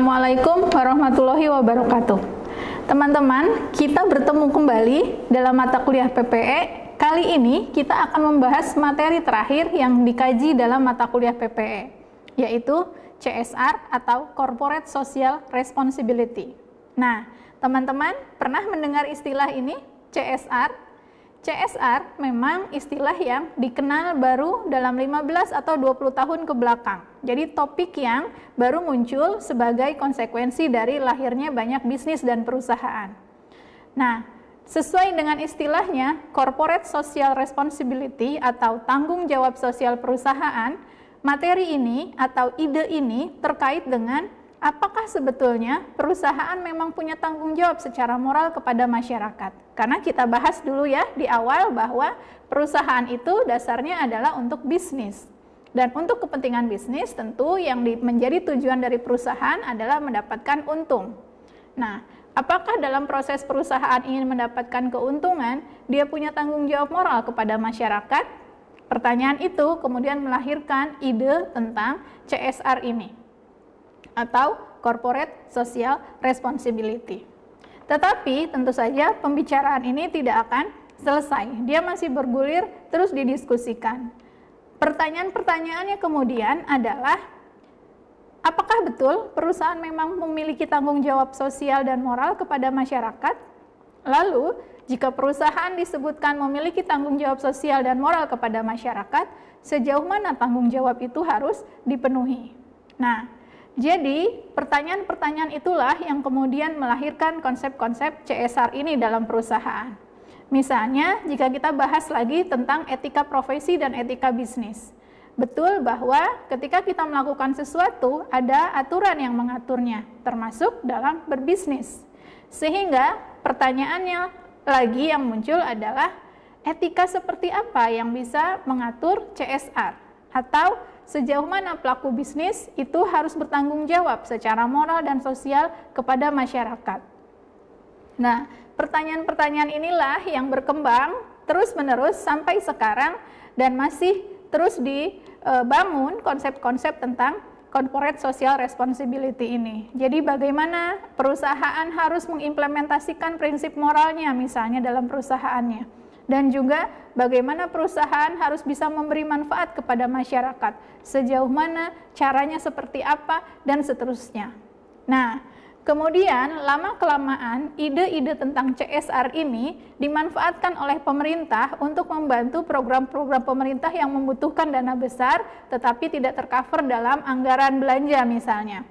Assalamualaikum warahmatullahi wabarakatuh. Teman-teman, kita bertemu kembali dalam mata kuliah PPE. Kali ini kita akan membahas materi terakhir yang dikaji dalam mata kuliah PPE, yaitu CSR atau Corporate Social Responsibility. Nah, teman-teman pernah mendengar istilah ini, CSR? CSR memang istilah yang dikenal baru dalam 15 atau 20 tahun ke belakang. Jadi topik yang baru muncul sebagai konsekuensi dari lahirnya banyak bisnis dan perusahaan. Nah, sesuai dengan istilahnya, Corporate Social Responsibility atau tanggung jawab sosial perusahaan, materi ini atau ide ini terkait dengan apakah sebetulnya perusahaan memang punya tanggung jawab secara moral kepada masyarakat? Karena kita bahas dulu ya di awal bahwa perusahaan itu dasarnya adalah untuk bisnis. Dan untuk kepentingan bisnis tentu yang menjadi tujuan dari perusahaan adalah mendapatkan untung. Nah, apakah dalam proses perusahaan ingin mendapatkan keuntungan, dia punya tanggung jawab moral kepada masyarakat? Pertanyaan itu kemudian melahirkan ide tentang CSR ini, atau Corporate Social Responsibility. Tetapi tentu saja pembicaraan ini tidak akan selesai. Dia masih bergulir terus didiskusikan. Pertanyaan-pertanyaannya kemudian adalah, apakah betul perusahaan memang memiliki tanggung jawab sosial dan moral kepada masyarakat? Lalu, jika perusahaan disebutkan memiliki tanggung jawab sosial dan moral kepada masyarakat, sejauh mana tanggung jawab itu harus dipenuhi? Nah, jadi, pertanyaan-pertanyaan itulah yang kemudian melahirkan konsep-konsep CSR ini dalam perusahaan. Misalnya, jika kita bahas lagi tentang etika profesi dan etika bisnis. Betul bahwa ketika kita melakukan sesuatu, ada aturan yang mengaturnya, termasuk dalam berbisnis. Sehingga, pertanyaannya lagi yang muncul adalah, etika seperti apa yang bisa mengatur CSR? Atau sejauh mana pelaku bisnis itu harus bertanggung jawab secara moral dan sosial kepada masyarakat. Nah, pertanyaan-pertanyaan inilah yang berkembang terus-menerus sampai sekarang dan masih terus dibangun konsep-konsep tentang Corporate Social Responsibility ini. Jadi bagaimana perusahaan harus mengimplementasikan prinsip moralnya misalnya dalam perusahaannya. Dan juga bagaimana perusahaan harus bisa memberi manfaat kepada masyarakat, sejauh mana, caranya seperti apa, dan seterusnya. Nah, kemudian lama-kelamaan ide-ide tentang CSR ini dimanfaatkan oleh pemerintah untuk membantu program-program pemerintah yang membutuhkan dana besar, tetapi tidak tercover dalam anggaran belanja misalnya.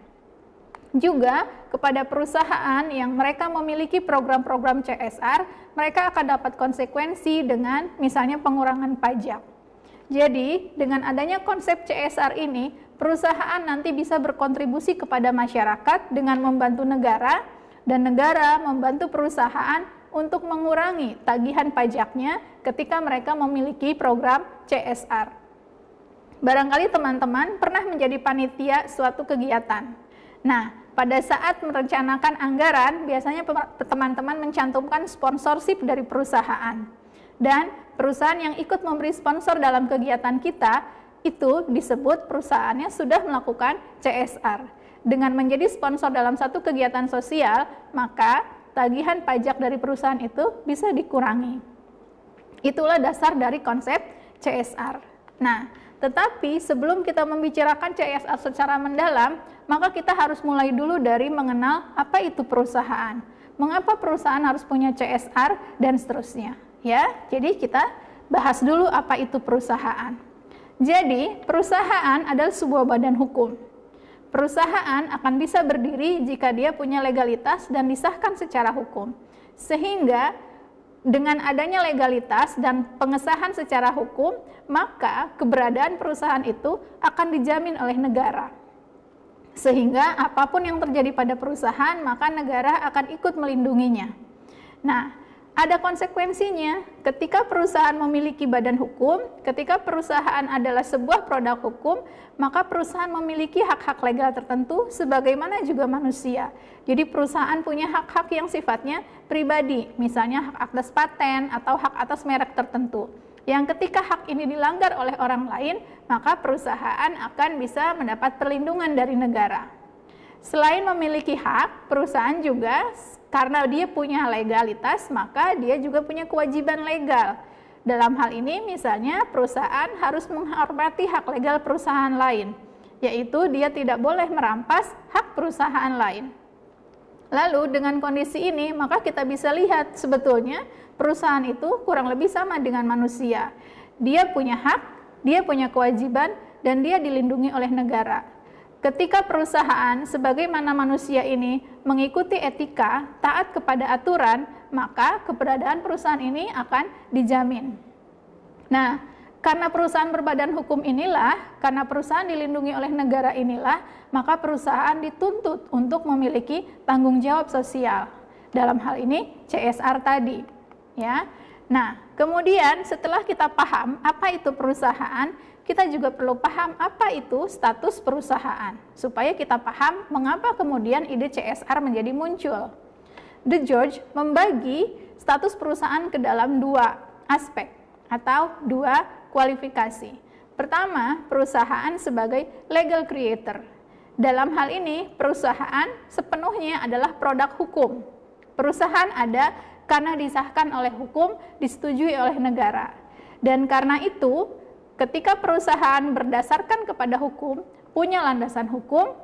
Juga kepada perusahaan yang mereka memiliki program-program CSR, mereka akan dapat konsekuensi dengan misalnya pengurangan pajak. Jadi, dengan adanya konsep CSR ini, perusahaan nanti bisa berkontribusi kepada masyarakat dengan membantu negara, dan negara membantu perusahaan untuk mengurangi tagihan pajaknya ketika mereka memiliki program CSR. Barangkali teman-teman pernah menjadi panitia suatu kegiatan. Nah, pada saat merencanakan anggaran, biasanya teman-teman mencantumkan sponsorship dari perusahaan. Dan perusahaan yang ikut memberi sponsor dalam kegiatan kita, itu disebut perusahaannya sudah melakukan CSR. Dengan menjadi sponsor dalam satu kegiatan sosial, maka tagihan pajak dari perusahaan itu bisa dikurangi. Itulah dasar dari konsep CSR. Nah, tetapi sebelum kita membicarakan CSR secara mendalam, maka kita harus mulai dulu dari mengenal apa itu perusahaan. Mengapa perusahaan harus punya CSR dan seterusnya. Ya, jadi kita bahas dulu apa itu perusahaan. Jadi, perusahaan adalah sebuah badan hukum. Perusahaan akan bisa berdiri jika dia punya legalitas dan disahkan secara hukum. Sehingga dengan adanya legalitas dan pengesahan secara hukum, maka keberadaan perusahaan itu akan dijamin oleh negara. Sehingga apapun yang terjadi pada perusahaan, maka negara akan ikut melindunginya. Nah, ada konsekuensinya ketika perusahaan memiliki badan hukum, ketika perusahaan adalah sebuah produk hukum, maka perusahaan memiliki hak-hak legal tertentu sebagaimana juga manusia. Jadi perusahaan punya hak-hak yang sifatnya pribadi, misalnya hak atas paten atau hak atas merek tertentu. Yang ketika hak ini dilanggar oleh orang lain, maka perusahaan akan bisa mendapat perlindungan dari negara. Selain memiliki hak, perusahaan juga karena dia punya legalitas, maka dia juga punya kewajiban legal. Dalam hal ini misalnya perusahaan harus menghormati hak legal perusahaan lain, yaitu dia tidak boleh merampas hak perusahaan lain. Lalu dengan kondisi ini maka kita bisa lihat sebetulnya perusahaan itu kurang lebih sama dengan manusia. Dia punya hak, dia punya kewajiban, dan dia dilindungi oleh negara. Ketika perusahaan sebagaimana manusia ini mengikuti etika, taat kepada aturan, maka keberadaan perusahaan ini akan dijamin. Nah, karena perusahaan berbadan hukum inilah, karena perusahaan dilindungi oleh negara inilah, maka perusahaan dituntut untuk memiliki tanggung jawab sosial. Dalam hal ini CSR tadi, ya. Nah, kemudian setelah kita paham apa itu perusahaan, kita juga perlu paham apa itu status perusahaan, supaya kita paham mengapa kemudian ide CSR menjadi muncul. De George membagi status perusahaan ke dalam dua aspek atau dua kualifikasi. Pertama, perusahaan sebagai legal creator. Dalam hal ini, perusahaan sepenuhnya adalah produk hukum. Perusahaan ada karena disahkan oleh hukum, disetujui oleh negara. Dan karena itu, ketika perusahaan berdasarkan kepada hukum, punya landasan hukum,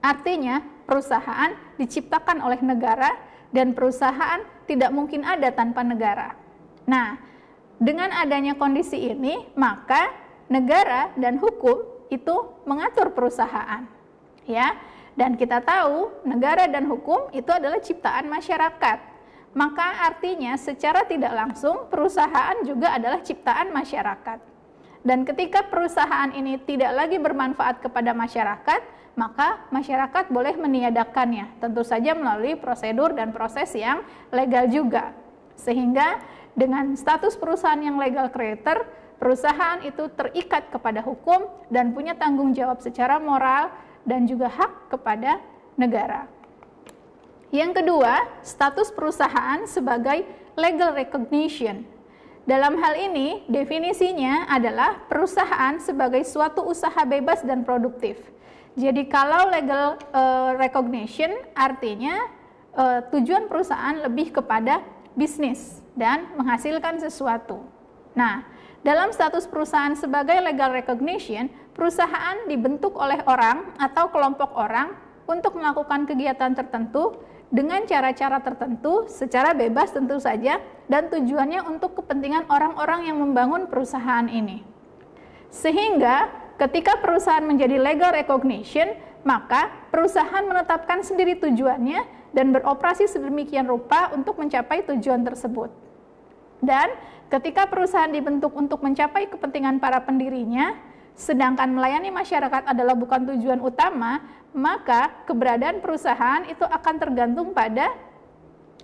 artinya perusahaan diciptakan oleh negara dan perusahaan tidak mungkin ada tanpa negara. Nah, dengan adanya kondisi ini, maka negara dan hukum itu mengatur perusahaan. Ya, dan kita tahu negara dan hukum itu adalah ciptaan masyarakat. Maka artinya secara tidak langsung perusahaan juga adalah ciptaan masyarakat. Dan ketika perusahaan ini tidak lagi bermanfaat kepada masyarakat, maka masyarakat boleh meniadakannya, tentu saja melalui prosedur dan proses yang legal juga. Sehingga dengan status perusahaan yang legal creator, perusahaan itu terikat kepada hukum dan punya tanggung jawab secara moral dan juga hak kepada negara. Yang kedua, status perusahaan sebagai legal recognition. Dalam hal ini, definisinya adalah perusahaan sebagai suatu usaha bebas dan produktif. Jadi kalau legal recognition artinya tujuan perusahaan lebih kepada bisnis dan menghasilkan sesuatu. Nah, dalam status perusahaan sebagai legal recognition, perusahaan dibentuk oleh orang atau kelompok orang untuk melakukan kegiatan tertentu dengan cara-cara tertentu secara bebas tentu saja, dan tujuannya untuk kepentingan orang-orang yang membangun perusahaan ini. Sehingga ketika perusahaan menjadi legal recognition, maka perusahaan menetapkan sendiri tujuannya dan beroperasi sedemikian rupa untuk mencapai tujuan tersebut. Dan ketika perusahaan dibentuk untuk mencapai kepentingan para pendirinya, sedangkan melayani masyarakat adalah bukan tujuan utama, maka keberadaan perusahaan itu akan tergantung pada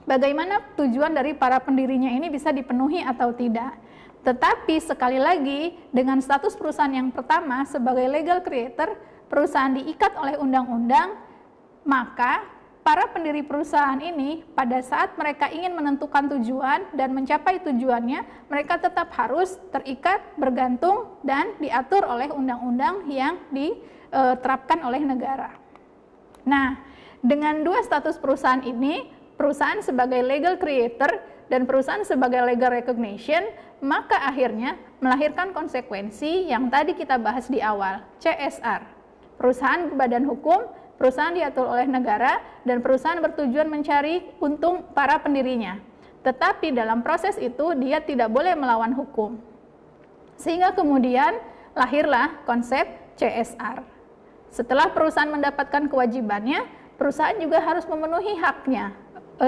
bagaimana tujuan dari para pendirinya ini bisa dipenuhi atau tidak. Tetapi sekali lagi, dengan status perusahaan yang pertama sebagai legal creator, perusahaan diikat oleh undang-undang, maka para pendiri perusahaan ini pada saat mereka ingin menentukan tujuan dan mencapai tujuannya, mereka tetap harus terikat, bergantung, dan diatur oleh undang-undang yang diterapkan oleh negara. Nah, dengan dua status perusahaan ini, perusahaan sebagai legal creator dan perusahaan sebagai legal recognition, maka akhirnya melahirkan konsekuensi yang tadi kita bahas di awal, CSR. Perusahaan berbadan hukum, perusahaan diatur oleh negara, dan perusahaan bertujuan mencari untung para pendirinya. Tetapi dalam proses itu dia tidak boleh melawan hukum. Sehingga kemudian lahirlah konsep CSR. Setelah perusahaan mendapatkan kewajibannya, perusahaan juga harus memenuhi haknya.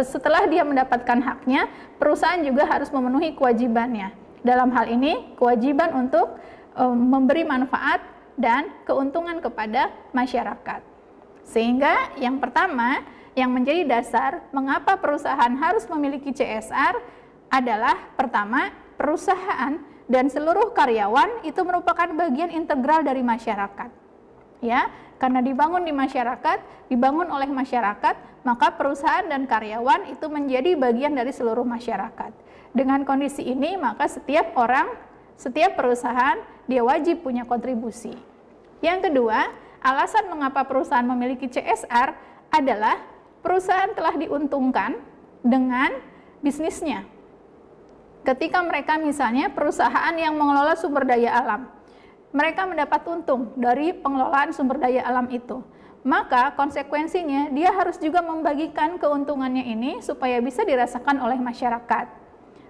Setelah dia mendapatkan haknya, perusahaan juga harus memenuhi kewajibannya. Dalam hal ini, kewajiban untuk memberi manfaat dan keuntungan kepada masyarakat. Sehingga yang pertama, yang menjadi dasar mengapa perusahaan harus memiliki CSR adalah pertama, perusahaan dan seluruh karyawan itu merupakan bagian integral dari masyarakat. Ya, karena dibangun di masyarakat, dibangun oleh masyarakat, maka perusahaan dan karyawan itu menjadi bagian dari seluruh masyarakat. Dengan kondisi ini, maka setiap orang, setiap perusahaan, dia wajib punya kontribusi. Yang kedua, alasan mengapa perusahaan memiliki CSR adalah perusahaan telah diuntungkan dengan bisnisnya. Ketika mereka misalnya perusahaan yang mengelola sumber daya alam, mereka mendapat untung dari pengelolaan sumber daya alam itu. Maka konsekuensinya dia harus juga membagikan keuntungannya ini supaya bisa dirasakan oleh masyarakat.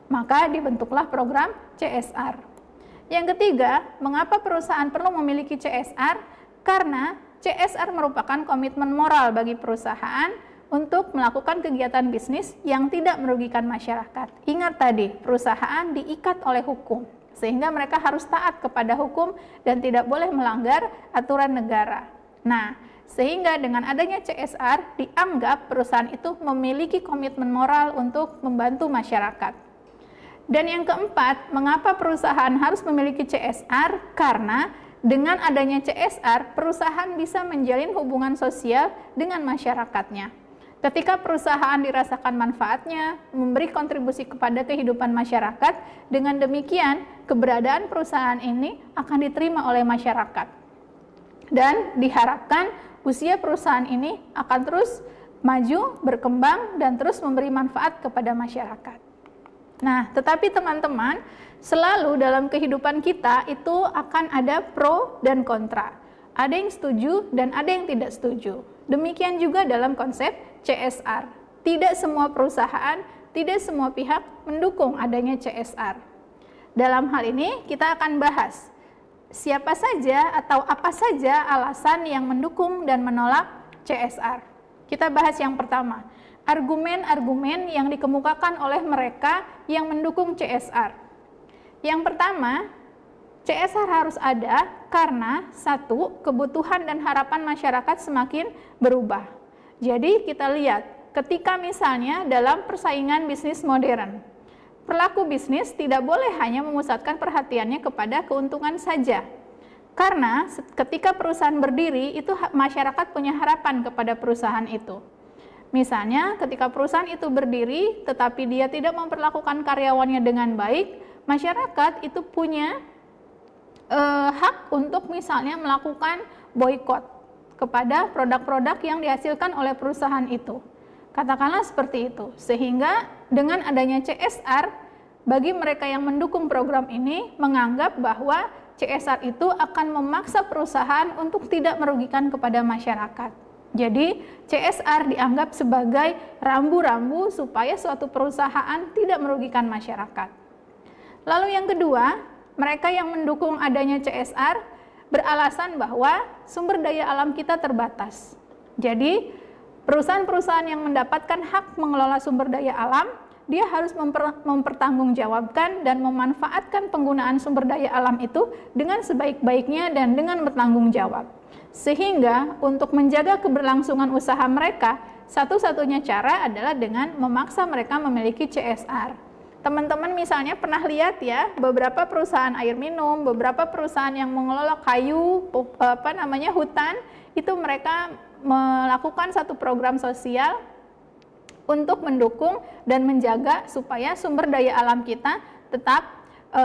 Maka dibentuklah program CSR. Yang ketiga, mengapa perusahaan perlu memiliki CSR? Karena CSR merupakan komitmen moral bagi perusahaan untuk melakukan kegiatan bisnis yang tidak merugikan masyarakat. Ingat tadi, perusahaan diikat oleh hukum, sehingga mereka harus taat kepada hukum dan tidak boleh melanggar aturan negara. Nah, sehingga dengan adanya CSR dianggap perusahaan itu memiliki komitmen moral untuk membantu masyarakat. Dan yang keempat, mengapa perusahaan harus memiliki CSR? Karena dengan adanya CSR, perusahaan bisa menjalin hubungan sosial dengan masyarakatnya. Ketika perusahaan dirasakan manfaatnya, memberi kontribusi kepada kehidupan masyarakat, dengan demikian keberadaan perusahaan ini akan diterima oleh masyarakat. Dan diharapkan usia perusahaan ini akan terus maju, berkembang, dan terus memberi manfaat kepada masyarakat. Nah, tetapi teman-teman, selalu dalam kehidupan kita itu akan ada pro dan kontra. Ada yang setuju dan ada yang tidak setuju. Demikian juga dalam konsep CSR. Tidak semua perusahaan, tidak semua pihak mendukung adanya CSR. Dalam hal ini kita akan bahas siapa saja atau apa saja alasan yang mendukung dan menolak CSR. Kita bahas yang pertama, argumen-argumen yang dikemukakan oleh mereka yang mendukung CSR. Yang pertama, CSR harus ada karena satu, kebutuhan dan harapan masyarakat semakin berubah. Jadi kita lihat, ketika misalnya dalam persaingan bisnis modern, pelaku bisnis tidak boleh hanya memusatkan perhatiannya kepada keuntungan saja. Karena ketika perusahaan berdiri, itu masyarakat punya harapan kepada perusahaan itu. Misalnya ketika perusahaan itu berdiri, tetapi dia tidak memperlakukan karyawannya dengan baik, masyarakat itu punya hak untuk misalnya melakukan boikot kepada produk-produk yang dihasilkan oleh perusahaan itu. Katakanlah seperti itu. Sehingga dengan adanya CSR, bagi mereka yang mendukung program ini menganggap bahwa CSR itu akan memaksa perusahaan untuk tidak merugikan kepada masyarakat. Jadi CSR dianggap sebagai rambu-rambu supaya suatu perusahaan tidak merugikan masyarakat. Lalu yang kedua, mereka yang mendukung adanya CSR beralasan bahwa sumber daya alam kita terbatas. Jadi, perusahaan-perusahaan yang mendapatkan hak mengelola sumber daya alam, dia harus mempertanggungjawabkan dan memanfaatkan penggunaan sumber daya alam itu dengan sebaik-baiknya dan dengan bertanggung jawab. Sehingga untuk menjaga keberlangsungan usaha mereka, satu-satunya cara adalah dengan memaksa mereka memiliki CSR. Teman-teman misalnya pernah lihat ya, beberapa perusahaan air minum, beberapa perusahaan yang mengelola kayu, hutan, itu mereka melakukan satu program sosial untuk mendukung dan menjaga supaya sumber daya alam kita tetap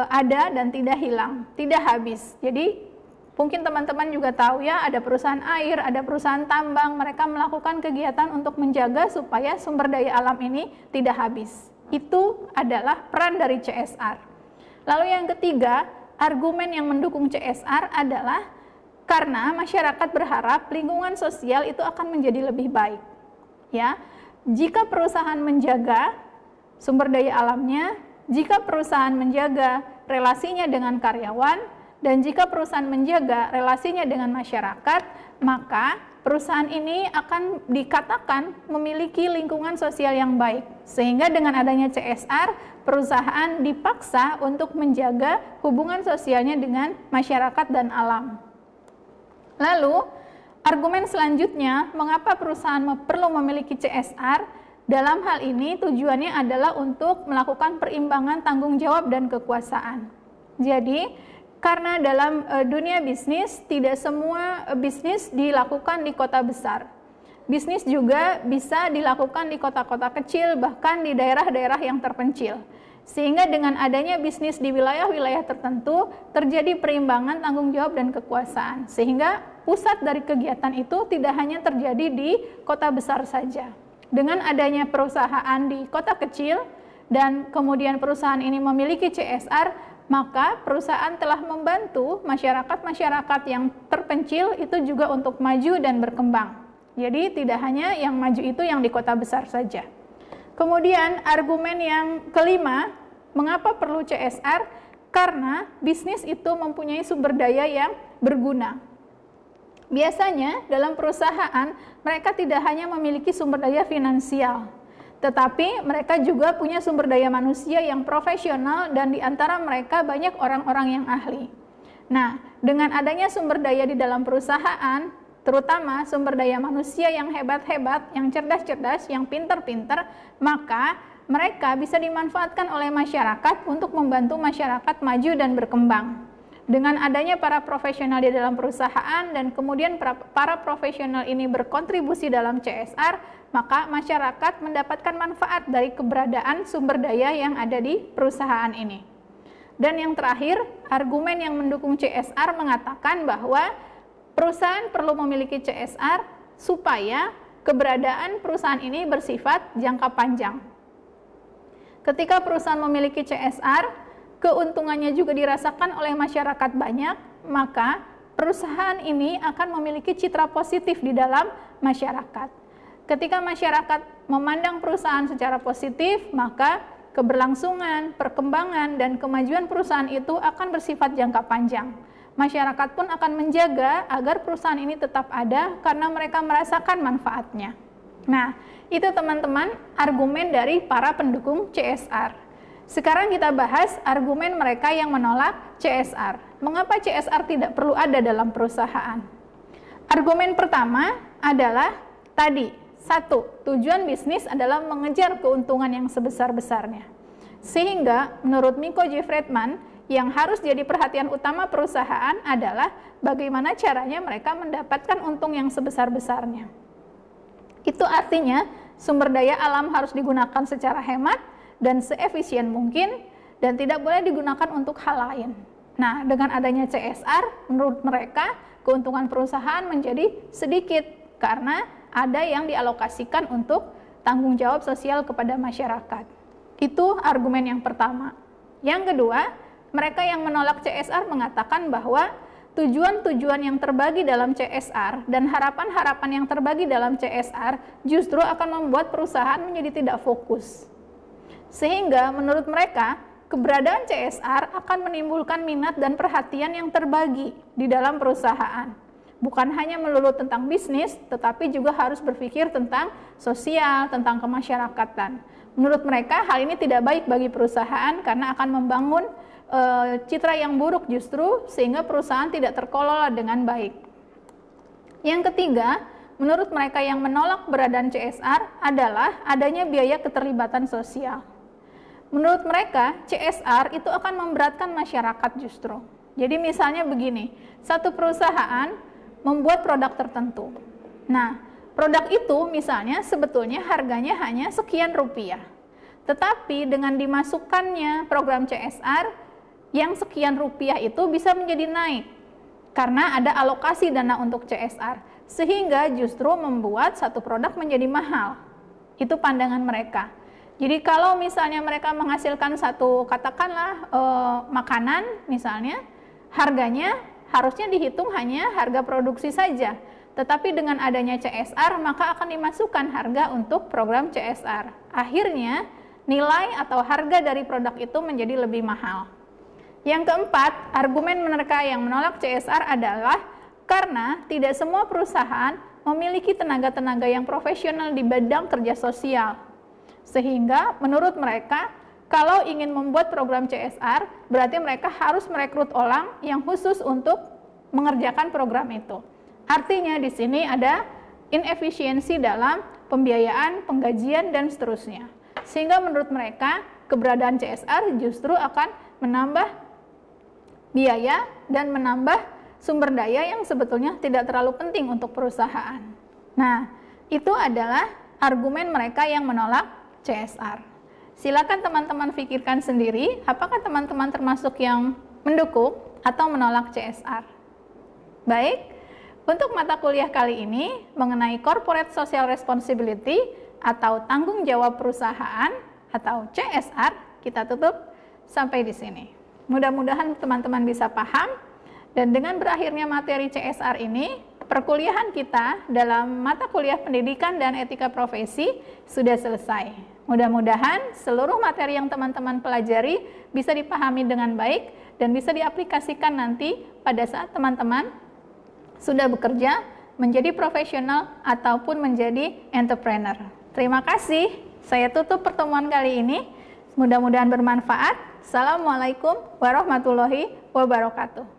ada dan tidak hilang, tidak habis. Jadi mungkin teman-teman juga tahu ya, ada perusahaan air, ada perusahaan tambang, mereka melakukan kegiatan untuk menjaga supaya sumber daya alam ini tidak habis. Itu adalah peran dari CSR. Lalu yang ketiga, argumen yang mendukung CSR adalah karena masyarakat berharap lingkungan sosial itu akan menjadi lebih baik. Ya, jika perusahaan menjaga sumber daya alamnya, jika perusahaan menjaga relasinya dengan karyawan, dan jika perusahaan menjaga relasinya dengan masyarakat, maka perusahaan ini akan dikatakan memiliki lingkungan sosial yang baik. Sehingga dengan adanya CSR, perusahaan dipaksa untuk menjaga hubungan sosialnya dengan masyarakat dan alam. Lalu, argumen selanjutnya, mengapa perusahaan perlu memiliki CSR? Dalam hal ini tujuannya adalah untuk melakukan perimbangan tanggung jawab dan kekuasaan. Jadi, karena dalam dunia bisnis, tidak semua bisnis dilakukan di kota besar. Bisnis juga bisa dilakukan di kota-kota kecil, bahkan di daerah-daerah yang terpencil. Sehingga dengan adanya bisnis di wilayah-wilayah tertentu, terjadi perimbangan tanggung jawab dan kekuasaan. Sehingga pusat dari kegiatan itu tidak hanya terjadi di kota besar saja. Dengan adanya perusahaan di kota kecil, dan kemudian perusahaan ini memiliki CSR, maka perusahaan telah membantu masyarakat-masyarakat yang terpencil itu juga untuk maju dan berkembang. Jadi tidak hanya yang maju itu yang di kota besar saja. Kemudian argumen yang kelima, mengapa perlu CSR? Karena bisnis itu mempunyai sumber daya yang berguna. Biasanya dalam perusahaan mereka tidak hanya memiliki sumber daya finansial, tetapi mereka juga punya sumber daya manusia yang profesional dan di antara mereka banyak orang-orang yang ahli. Nah, dengan adanya sumber daya di dalam perusahaan, terutama sumber daya manusia yang hebat-hebat, yang cerdas-cerdas, yang pintar-pintar, maka mereka bisa dimanfaatkan oleh masyarakat untuk membantu masyarakat maju dan berkembang. Dengan adanya para profesional di dalam perusahaan dan kemudian para profesional ini berkontribusi dalam CSR, maka masyarakat mendapatkan manfaat dari keberadaan sumber daya yang ada di perusahaan ini. Dan yang terakhir, argumen yang mendukung CSR mengatakan bahwa perusahaan perlu memiliki CSR supaya keberadaan perusahaan ini bersifat jangka panjang. Ketika perusahaan memiliki CSR, keuntungannya juga dirasakan oleh masyarakat banyak, maka perusahaan ini akan memiliki citra positif di dalam masyarakat. Ketika masyarakat memandang perusahaan secara positif, maka keberlangsungan, perkembangan, dan kemajuan perusahaan itu akan bersifat jangka panjang. Masyarakat pun akan menjaga agar perusahaan ini tetap ada karena mereka merasakan manfaatnya. Nah, itu teman-teman argumen dari para pendukung CSR. Sekarang kita bahas argumen mereka yang menolak CSR. Mengapa CSR tidak perlu ada dalam perusahaan? Argumen pertama adalah tadi, satu, tujuan bisnis adalah mengejar keuntungan yang sebesar-besarnya. Sehingga menurut Miko J. Friedman, yang harus jadi perhatian utama perusahaan adalah bagaimana caranya mereka mendapatkan untung yang sebesar-besarnya. Itu artinya sumber daya alam harus digunakan secara hemat dan seefisien mungkin dan tidak boleh digunakan untuk hal lain. Nah, dengan adanya CSR, menurut mereka keuntungan perusahaan menjadi sedikit karena ada yang dialokasikan untuk tanggung jawab sosial kepada masyarakat. Itu argumen yang pertama. Yang kedua, mereka yang menolak CSR mengatakan bahwa tujuan-tujuan yang terbagi dalam CSR dan harapan-harapan yang terbagi dalam CSR justru akan membuat perusahaan menjadi tidak fokus. Sehingga menurut mereka, keberadaan CSR akan menimbulkan minat dan perhatian yang terbagi di dalam perusahaan. Bukan hanya melulu tentang bisnis, tetapi juga harus berpikir tentang sosial, tentang kemasyarakatan. Menurut mereka, hal ini tidak baik bagi perusahaan karena akan membangun citra yang buruk justru sehingga perusahaan tidak terkelola dengan baik. Yang ketiga, menurut mereka yang menolak keberadaan CSR adalah adanya biaya keterlibatan sosial. Menurut mereka, CSR itu akan memberatkan masyarakat justru. Jadi misalnya begini, satu perusahaan membuat produk tertentu. Nah, produk itu misalnya sebetulnya harganya hanya sekian rupiah. Tetapi dengan dimasukkannya program CSR, yang sekian rupiah itu bisa menjadi naik karena ada alokasi dana untuk CSR, sehingga justru membuat satu produk menjadi mahal. Itu pandangan mereka. Jadi kalau misalnya mereka menghasilkan satu, katakanlah makanan misalnya, harganya harusnya dihitung hanya harga produksi saja. Tetapi dengan adanya CSR, maka akan dimasukkan harga untuk program CSR. Akhirnya nilai atau harga dari produk itu menjadi lebih mahal. Yang keempat, argumen mereka yang menolak CSR adalah karena tidak semua perusahaan memiliki tenaga-tenaga yang profesional di bidang kerja sosial. Sehingga menurut mereka, kalau ingin membuat program CSR, berarti mereka harus merekrut orang yang khusus untuk mengerjakan program itu. Artinya di sini ada inefisiensi dalam pembiayaan, penggajian, dan seterusnya. Sehingga menurut mereka, keberadaan CSR justru akan menambah biaya dan menambah sumber daya yang sebetulnya tidak terlalu penting untuk perusahaan. Nah, itu adalah argumen mereka yang menolak CSR. Silakan teman-teman pikirkan sendiri, apakah teman-teman termasuk yang mendukung atau menolak CSR. Baik, untuk mata kuliah kali ini mengenai Corporate Social Responsibility atau tanggung jawab perusahaan atau CSR, kita tutup sampai di sini. Mudah-mudahan teman-teman bisa paham, dan dengan berakhirnya materi CSR ini, perkuliahan kita dalam mata kuliah Pendidikan dan Etika Profesi sudah selesai. Mudah-mudahan seluruh materi yang teman-teman pelajari bisa dipahami dengan baik dan bisa diaplikasikan nanti pada saat teman-teman sudah bekerja menjadi profesional ataupun menjadi entrepreneur. Terima kasih. Saya tutup pertemuan kali ini. Mudah-mudahan bermanfaat. Assalamualaikum warahmatullahi wabarakatuh.